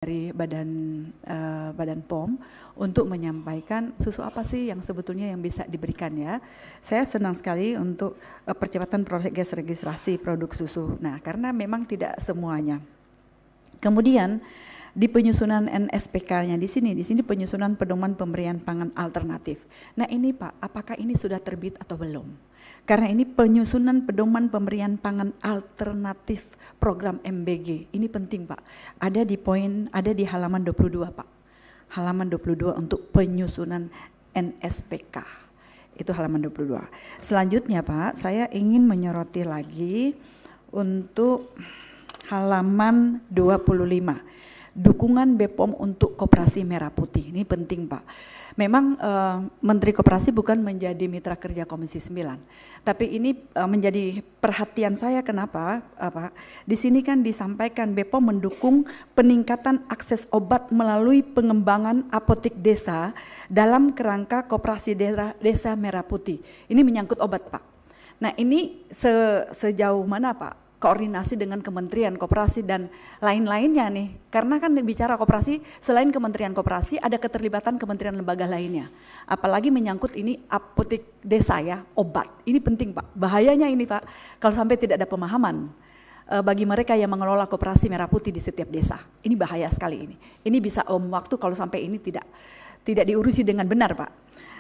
dari Badan POM untuk menyampaikan susu apa sih yang sebetulnya yang bisa diberikan ya. Saya senang sekali untuk percepatan proses registrasi produk susu. Nah, karena memang tidak semuanya. Kemudian di penyusunan NSPK-nya di sini penyusunan pedoman pemberian pangan alternatif. Nah, ini Pak, apakah ini sudah terbit atau belum? Karena ini penyusunan pedoman pemberian pangan alternatif program MBG. Ini penting Pak. Ada di halaman 22 Pak. Halaman 22 untuk penyusunan NSPK. Itu halaman 22. Selanjutnya Pak, saya ingin menyoroti lagi untuk halaman 25. Dukungan BPOM untuk Koperasi Merah Putih. Ini penting Pak. Memang Menteri Koperasi bukan menjadi mitra kerja Komisi 9. Tapi ini menjadi perhatian saya kenapa Pak? Di sini kan disampaikan BPOM mendukung peningkatan akses obat melalui pengembangan apotek desa dalam kerangka Koperasi Desa Merah Putih. Ini menyangkut obat Pak. Nah, ini sejauh mana Pak? Koordinasi dengan Kementerian Koperasi dan lain-lainnya nih. Karena kan bicara koperasi, selain Kementerian Koperasi ada keterlibatan kementerian lembaga lainnya. Apalagi menyangkut ini apotek desa ya, obat. Ini penting Pak. Bahayanya ini Pak, kalau sampai tidak ada pemahaman bagi mereka yang mengelola Koperasi Merah Putih di setiap desa. Ini bahaya sekali ini. Ini bisa waktu kalau sampai ini tidak diurusi dengan benar Pak.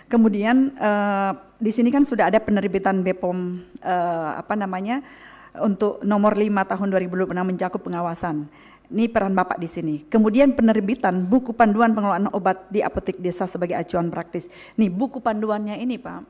Kemudian di sini kan sudah ada penerbitan BPOM untuk nomor 5 tahun 2026 mencakup pengawasan. Ini peran Bapak di sini. Kemudian penerbitan buku panduan pengelolaan obat di apotek desa sebagai acuan praktis. Nih buku panduannya ini Pak,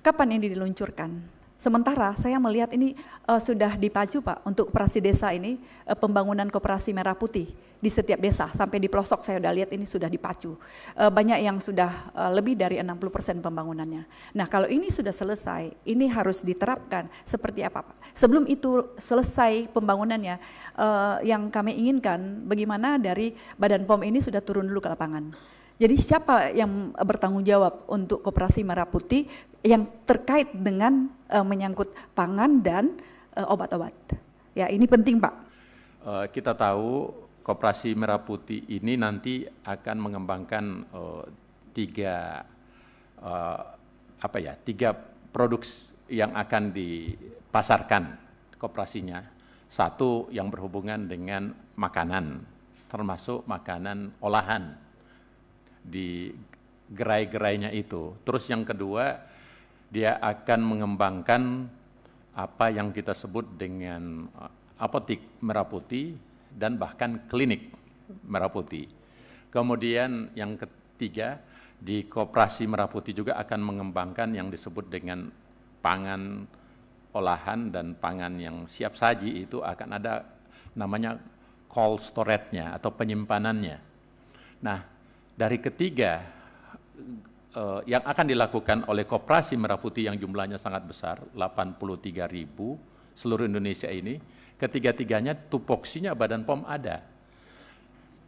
kapan ini diluncurkan? Sementara saya melihat ini sudah dipacu Pak untuk koperasi desa ini, pembangunan Koperasi Merah Putih di setiap desa. Sampai di pelosok saya udah lihat ini sudah dipacu. Banyak yang sudah lebih dari 60% pembangunannya. Nah, kalau ini sudah selesai, ini harus diterapkan seperti apa Pak? Sebelum itu selesai pembangunannya, yang kami inginkan bagaimana dari Badan POM ini sudah turun dulu ke lapangan. Jadi siapa yang bertanggung jawab untuk Koperasi Merah Putih yang terkait dengan menyangkut pangan dan obat-obat? Ya, ini penting Pak. Kita tahu Koperasi Merah Putih ini nanti akan mengembangkan tiga produk yang akan dipasarkan koperasinya. Satu yang berhubungan dengan makanan, termasuk makanan olahan di gerai-gerainya itu. Terus yang kedua, dia akan mengembangkan apa yang kita sebut dengan apotek Merah Putih dan bahkan klinik Merah Putih. Kemudian yang ketiga, di Koperasi Merah Putih juga akan mengembangkan yang disebut dengan pangan olahan dan pangan yang siap saji. Itu akan ada namanya cold storage-nya atau penyimpanannya. Nah, dari ketiga yang akan dilakukan oleh Koperasi Merah Putih yang jumlahnya sangat besar, 83.000 seluruh Indonesia ini, ketiga-tiganya tupoksinya Badan POM ada.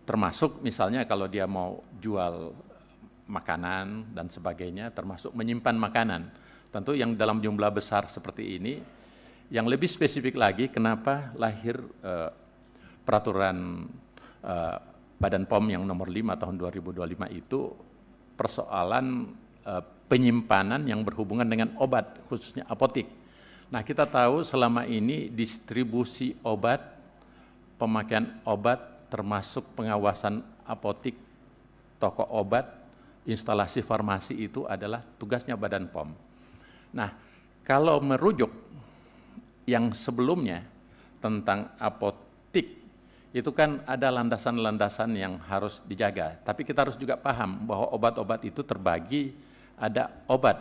Termasuk misalnya kalau dia mau jual makanan dan sebagainya, termasuk menyimpan makanan. Tentu yang dalam jumlah besar seperti ini, yang lebih spesifik lagi kenapa lahir peraturan Badan POM yang nomor 5 tahun 2025 itu persoalan penyimpanan yang berhubungan dengan obat, khususnya apotek. Nah, kita tahu selama ini distribusi obat, pemakaian obat, termasuk pengawasan apotek, toko obat, instalasi farmasi itu adalah tugasnya Badan POM. Nah, kalau merujuk yang sebelumnya tentang apotek, itu kan ada landasan-landasan yang harus dijaga. Tapi kita harus juga paham bahwa obat-obat itu terbagi, ada obat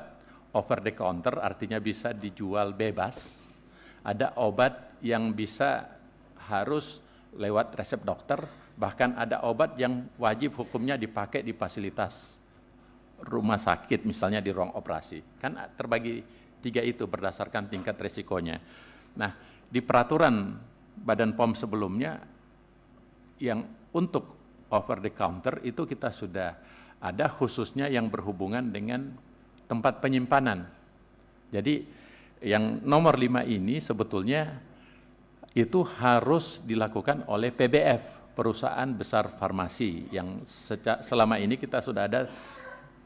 over the counter, artinya bisa dijual bebas. Ada obat yang bisa harus lewat resep dokter, bahkan ada obat yang wajib hukumnya dipakai di fasilitas rumah sakit, misalnya di ruang operasi. Kan terbagi tiga itu berdasarkan tingkat resikonya. Nah, di peraturan Badan POM sebelumnya, yang untuk over the counter itu kita sudah ada khususnya yang berhubungan dengan tempat penyimpanan. Jadi yang nomor 5 ini sebetulnya itu harus dilakukan oleh PBF perusahaan besar farmasi yang selama ini kita sudah ada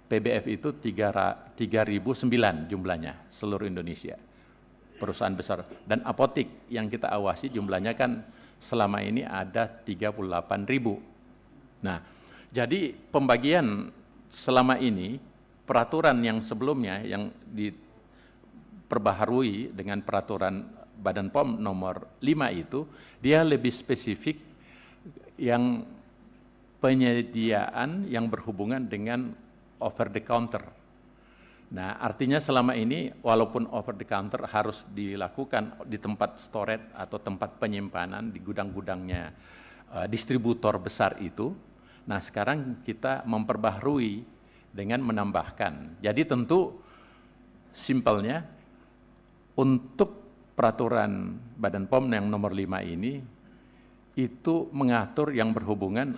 PBF itu 3.009 jumlahnya seluruh Indonesia. Perusahaan besar. Dan apotik yang kita awasi jumlahnya kan selama ini ada 38.000. Nah, jadi pembagian selama ini, peraturan yang sebelumnya yang diperbaharui dengan peraturan Badan POM nomor 5 itu, dia lebih spesifik yang penyediaan yang berhubungan dengan over the counter. Nah, artinya selama ini walaupun over the counter harus dilakukan di tempat storage atau tempat penyimpanan di gudang-gudangnya distributor besar itu, nah sekarang kita memperbaharui dengan menambahkan. Jadi tentu simpelnya untuk peraturan Badan POM yang nomor 5 ini itu mengatur yang berhubungan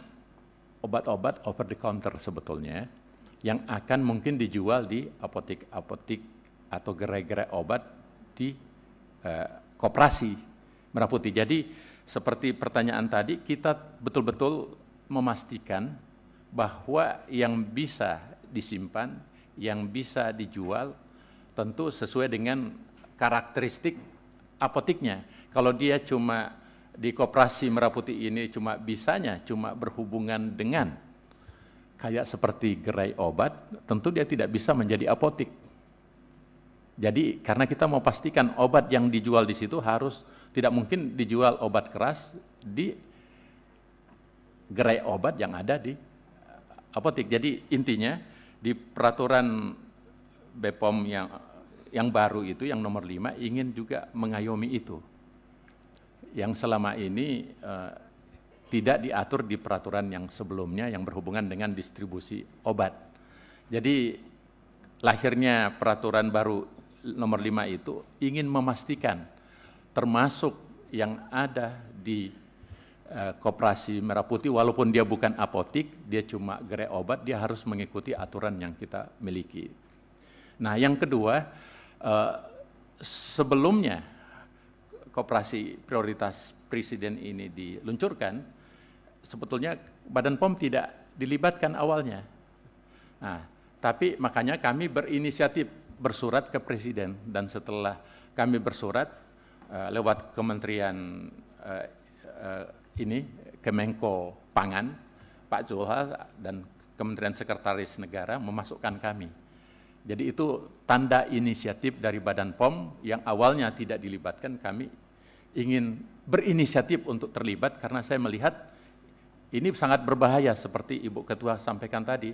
obat-obat over the counter sebetulnya yang akan mungkin dijual di apotik-apotik atau gerai-gerai obat di koperasi Merah Putih. Jadi seperti pertanyaan tadi, kita betul-betul memastikan bahwa yang bisa disimpan, yang bisa dijual tentu sesuai dengan karakteristik apotiknya. Kalau dia cuma di koperasi Merah Putih ini cuma berhubungan dengan kayak seperti gerai obat, tentu dia tidak bisa menjadi apotik. Jadi karena kita mau pastikan obat yang dijual di situ tidak mungkin dijual obat keras di gerai obat yang ada di apotik. Jadi intinya di peraturan BPOM yang baru itu, yang nomor 5, ingin juga mengayomi itu. Yang selama ini tidak diatur di peraturan yang sebelumnya yang berhubungan dengan distribusi obat. Jadi lahirnya peraturan baru nomor 5 itu ingin memastikan termasuk yang ada di koperasi Merah Putih, walaupun dia bukan apotik, dia cuma gerai obat, dia harus mengikuti aturan yang kita miliki. Nah, yang kedua, sebelumnya koperasi prioritas presiden ini diluncurkan, sebetulnya Badan POM tidak dilibatkan awalnya. Nah, tapi makanya kami berinisiatif bersurat ke presiden, dan setelah kami bersurat lewat Kementerian Kemenko Pangan, Pak Zulhas dan Kementerian Sekretaris Negara memasukkan kami. Jadi itu tanda inisiatif dari Badan POM yang awalnya tidak dilibatkan, kami ingin berinisiatif untuk terlibat karena saya melihat ini sangat berbahaya seperti Ibu Ketua sampaikan tadi.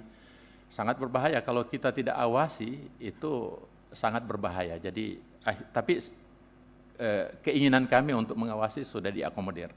Sangat berbahaya kalau kita tidak awasi, itu sangat berbahaya. Jadi tapi keinginan kami untuk mengawasi sudah diakomodir.